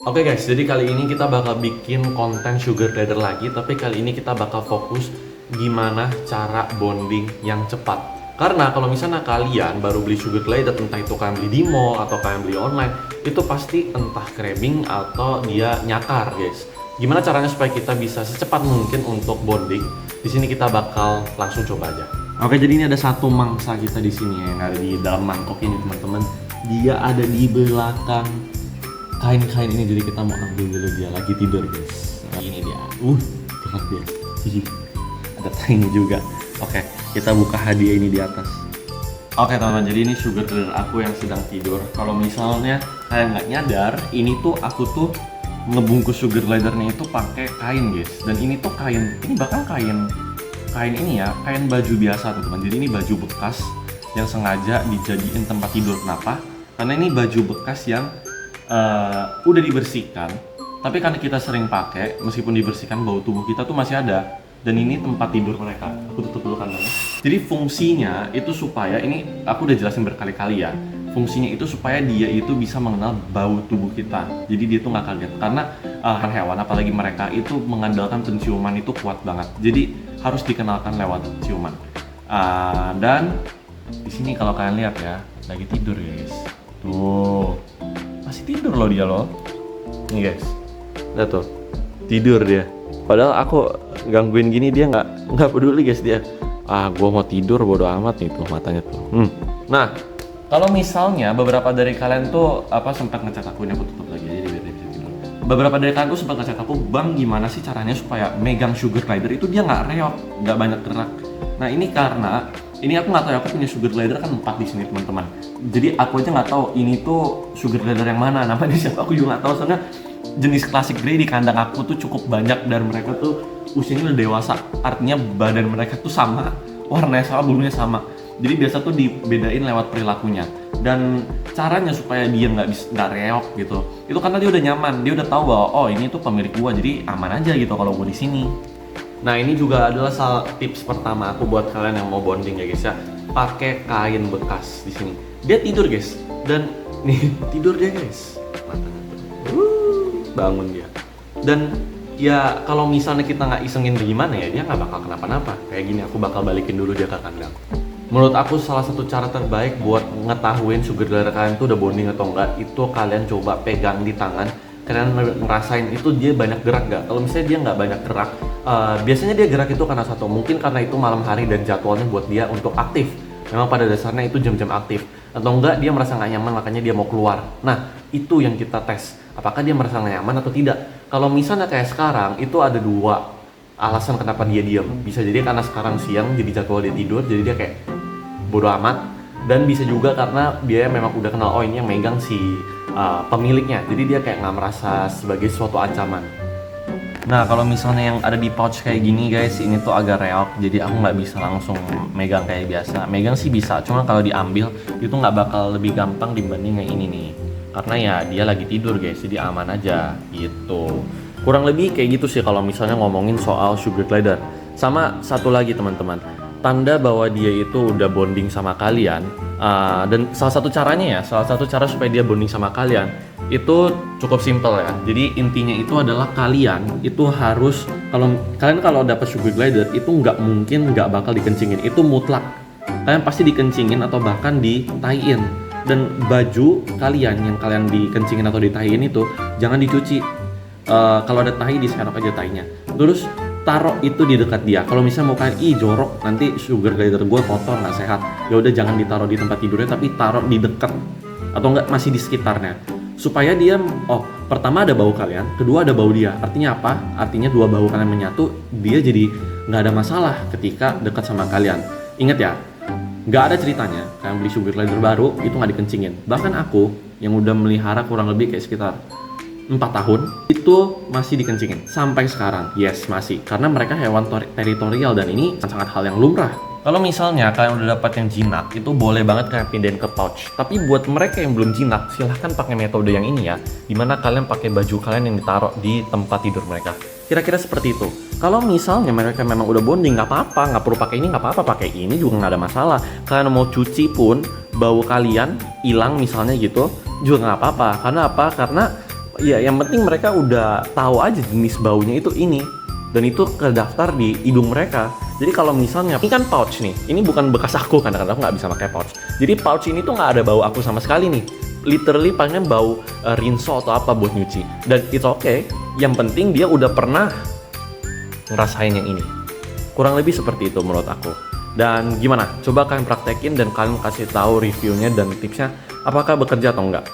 Oke guys, jadi kali ini kita bakal bikin konten sugar glider lagi, tapi kali ini kita bakal fokus gimana cara bonding yang cepat. Karena kalau misalnya kalian baru beli sugar glider, entah itu kalian beli di mall atau kalian beli online, itu pasti entah crabbing atau dia nyakar guys. Gimana caranya supaya kita bisa secepat mungkin untuk bonding? Di sini kita bakal langsung coba aja. Oke, jadi ini ada satu mangsa kita di sini ya, yang ada di dalam mangkok ini teman-teman. Dia ada di belakang kain-kain ini, jadi kita mau ambil dulu, dia lagi tidur guys. Nah, ini dia, gerak dia. Ada taingnya juga. Oke, kita buka hadiah ini di atas. Oke teman-teman, jadi ini sugar glider aku yang sedang tidur. Kalau misalnya kalian nggak nyadar, ini tuh aku tuh ngebungkus sugar glidernya itu pakai kain guys. Dan ini tuh kain, ini bahkan kain ini ya, kain baju biasa teman-teman. Jadi ini baju bekas yang sengaja dijadiin tempat tidur. Kenapa? Karena ini baju bekas yang udah dibersihkan, tapi karena kita sering pakai, meskipun dibersihkan bau tubuh kita tuh masih ada. Dan ini tempat tidur mereka. Aku tutup dulu kandangnya. Jadi fungsinya itu supaya, ini aku udah jelasin berkali-kali ya, fungsinya itu supaya dia itu bisa mengenal bau tubuh kita. Jadi dia tuh nggak kaget, karena hewan apalagi mereka itu mengandalkan penciuman itu kuat banget. Jadi harus dikenalkan lewat ciuman. Dan di sini kalau kalian lihat ya, lagi tidur guys. Tuh. Masih tidur loh dia loh. Nih guys, lihat tuh, tidur dia. Padahal aku gangguin gini dia nggak peduli guys, dia gua mau tidur bodo amat nih tuh matanya tuh. Nah, kalau misalnya beberapa dari kalian tuh sempat ngechat aku, ini aku tutup lagi aja biar dia bisa tidur. Beberapa dari kalian tuh sempat ngechat aku, bang gimana sih caranya supaya megang sugar glider itu dia nggak reok, nggak banyak gerak. Nah ini karena ini aku nggak tahu, aku punya sugar glider kan 4 di sini teman-teman. Jadi aku aja nggak tahu ini tuh sugar glider yang mana, namanya siapa aku juga nggak tahu, soalnya jenis classic grey di kandang aku tuh cukup banyak dan mereka tuh usianya udah dewasa. Artinya badan mereka tuh sama, warnanya sama, bulunya sama. Jadi biasa tuh dibedain lewat perilakunya. Dan caranya supaya dia nggak reok gitu, itu karena dia udah nyaman, dia udah tahu bahwa oh ini tuh pemilik gua, jadi aman aja gitu kalau gua di sini. Nah ini juga adalah salah tips pertama aku buat kalian yang mau bonding ya guys ya. Pakai kain bekas di sini. Dia tidur guys, dan nih tidur dia guys. Matanya bangun dia. Dan ya kalau misalnya kita nggak isengin gimana ya, dia nggak bakal kenapa-napa. Kayak gini, aku bakal balikin dulu dia ke kandang. Menurut aku salah satu cara terbaik buat ngetahuin sugar glider kalian tuh udah bonding atau enggak, itu kalian coba pegang di tangan. Kalian ngerasain itu dia banyak gerak gak? Kalau misalnya dia nggak banyak gerak, biasanya dia gerak itu karena satu, mungkin karena itu malam hari dan jadwalnya buat dia untuk aktif. Memang pada dasarnya itu jam-jam aktif. Atau enggak dia merasa nggak nyaman, makanya dia mau keluar. Nah itu yang kita tes, apakah dia merasa nggak nyaman atau tidak. Kalau misalnya kayak sekarang, itu ada 2 alasan kenapa dia diam. Bisa jadi karena sekarang siang jadi jadwal dia tidur, jadi dia kayak bodo amat. Dan bisa juga karena dia memang udah kenal, oh ini yang megang si pemiliknya, jadi dia kayak nggak merasa sebagai suatu ancaman. Nah kalau misalnya yang ada di pouch kayak gini guys, ini tuh agak reok, jadi aku nggak bisa langsung megang kayak biasa. Megang sih bisa, cuma kalau diambil itu nggak bakal lebih gampang dibanding yang ini nih, karena ya dia lagi tidur guys, jadi aman aja gitu. Kurang lebih kayak gitu sih kalau misalnya ngomongin soal sugar glider. Sama satu lagi teman-teman, tanda bahwa dia itu udah bonding sama kalian, dan salah satu cara supaya dia bonding sama kalian itu cukup simple ya. Jadi intinya itu adalah kalian itu harus, kalau dapat sugar glider itu nggak mungkin nggak bakal dikencingin, itu mutlak kalian pasti dikencingin atau bahkan ditaiin. Dan baju kalian yang kalian dikencingin atau ditaiin itu jangan dicuci. Kalau ada tai diserok aja tainya, terus taruh itu di dekat dia. Kalau misalnya mau kalian jorok, nanti sugar glider gue kotor nggak sehat, ya udah jangan ditaruh di tempat tidurnya, tapi taruh di dekat atau enggak masih di sekitarnya, supaya dia pertama ada bau kalian, kedua ada bau dia. Artinya apa? Artinya 2 bau kalian menyatu, dia jadi nggak ada masalah ketika dekat sama kalian. Ingat ya, nggak ada ceritanya kalian beli sugar glider baru itu nggak dikencingin. Bahkan aku yang udah melihara kurang lebih kayak sekitar 4 tahun itu masih dikencingin sampai sekarang. Yes, masih, karena mereka hewan teritorial dan ini sangat hal yang lumrah. Kalau misalnya kalian udah dapat yang jinak, itu boleh banget kalian pindahin ke pouch. Tapi buat mereka yang belum jinak, silahkan pakai metode yang ini ya, dimana kalian pakai baju kalian yang ditaruh di tempat tidur mereka. Kira-kira seperti itu. Kalau misalnya mereka memang udah bonding, nggak apa-apa, nggak perlu pakai ini, nggak apa-apa, pakai ini juga nggak ada masalah. Kalian mau cuci pun bau kalian hilang misalnya gitu juga nggak apa-apa. Karena apa? Karena ya yang penting mereka udah tahu aja jenis baunya itu ini, dan itu terdaftar di hidung mereka. Jadi kalau misalnya ini kan pouch nih, ini bukan bekas aku karena aku nggak bisa pakai pouch. Jadi pouch ini tuh nggak ada bau aku sama sekali nih, literally paling bau rinso atau apa buat nyuci, dan it's okay. Yang penting dia udah pernah ngerasain yang ini. Kurang lebih seperti itu menurut aku. Dan gimana? Coba kalian praktekin dan kalian kasih tahu reviewnya dan tipsnya apakah bekerja atau enggak.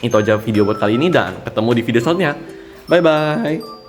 Itu aja video buat kali ini dan ketemu di video selanjutnya. Bye bye.